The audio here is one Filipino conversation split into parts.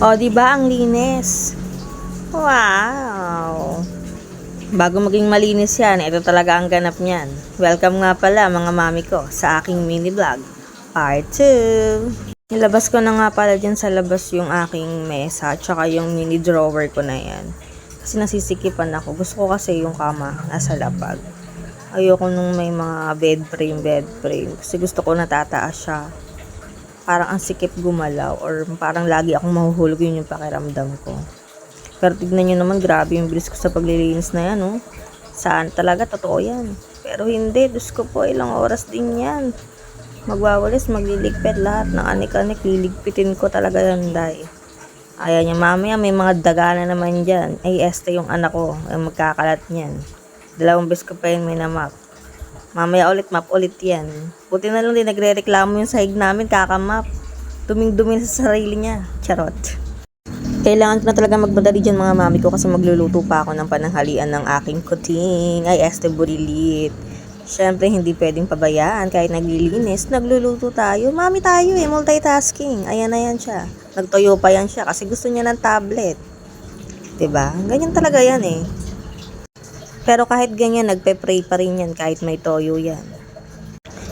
O, di ba ang linis? Wow! Bago maging malinis yan, ito talaga ang ganap niyan. Welcome nga pala mga mami ko sa aking mini vlog, part 2. Nilabas ko na nga pala dyan sa labas yung aking mesa, tsaka yung mini drawer ko na yan. Kasi nasisikipan ako. Gusto ko kasi yung kama nasa lapag. Ayoko nung may mga bed frame. Kasi gusto ko natataas siya. Parang ang sikip gumalaw or parang lagi akong mahuhulog, yun yung pakiramdam ko. Pero tignan nyo naman, grabe yung bilis ko sa paglilinis na yan, oh. Saan talaga, totoo yan. Pero hindi, Diyos ko po, ilang oras din yan. Magwawalis, magliligpit lahat ng anik-anik, liligpitin ko talaga yan, day. Ayan niya, mamaya may mga daga na naman dyan. Ay, este yung anak ko, ay magkakalat niyan. 2 beses ko pa yun may namap. Mamaya ulit, map ulit yan. Buti na lang din, nagre-reklamo yung sahig namin, kakamap. Duming-dumi sa sarili niya. Charot. Kailangan ko na talaga magmadali dyan mga mami ko kasi magluluto pa ako ng pananghalian ng aking kuting. Ay, este burilit. Siyempre, hindi pwedeng pabayaan kahit naglilinis. Nagluluto tayo. Mami tayo multitasking. Ayan na yan siya. Nagtoyo pa yan siya kasi gusto niya ng tablet. 'Di ba? Ganyan talaga yan eh. Pero kahit ganyan, nagpe-pray pa rin yan kahit may toyo yan.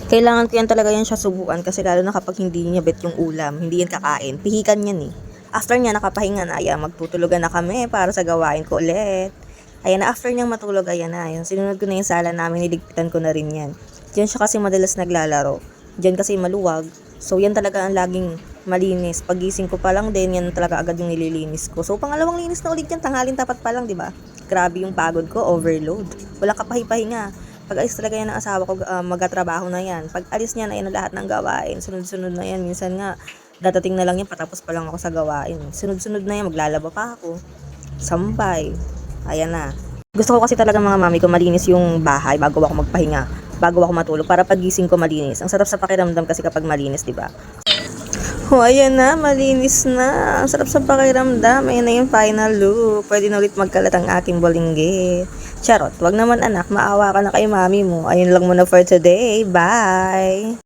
Kailangan ko yan talaga yan siya subukan kasi lalo na kapag hindi niya bet yung ulam, hindi yan kakain, pihikan yan eh. After niya nakapahinga na, ayan, magtutulugan na kami para sa gawain ko ulit. Ayan na, after niyang matulog, ayan na, ayan. Sinunod ko na yung sala namin, niligpitan ko na rin yan. Diyan siya kasi madalas naglalaro. Diyan kasi maluwag. So yan talaga ang laging malinis. Pagising ko pa lang din, yan talaga agad yung nililinis ko. So pangalawang linis na ulit yan, tanghalin tapat pa lang, di ba? Grabe yung pagod ko, overload. Wala kapahi-pahinga. Pag alis talaga yan ng asawa ko, magatrabaho na yan. Pag alis niya na yan lahat ng gawain, sunod-sunod na yan. Minsan nga, dadating na lang yan, patapos pa lang ako sa gawain. Sunod-sunod na yan, maglalaba pa ako. Sampay. Ayan na. Gusto ko kasi talaga mga mami ko malinis yung bahay bago ako magpahinga, bago ako matulog, para pagising ko malinis. Ang sarap sa pakiramdam kasi kapag malinis, di ba? Oh, ayan na, malinis na. Ang sarap sa pakiramdam. Ayan na yung final look. Pwede na ulit magkalat ang aking bolingge. Charot, wag naman anak, maawa ka na kay mami mo. Ayun lang muna for today. Bye!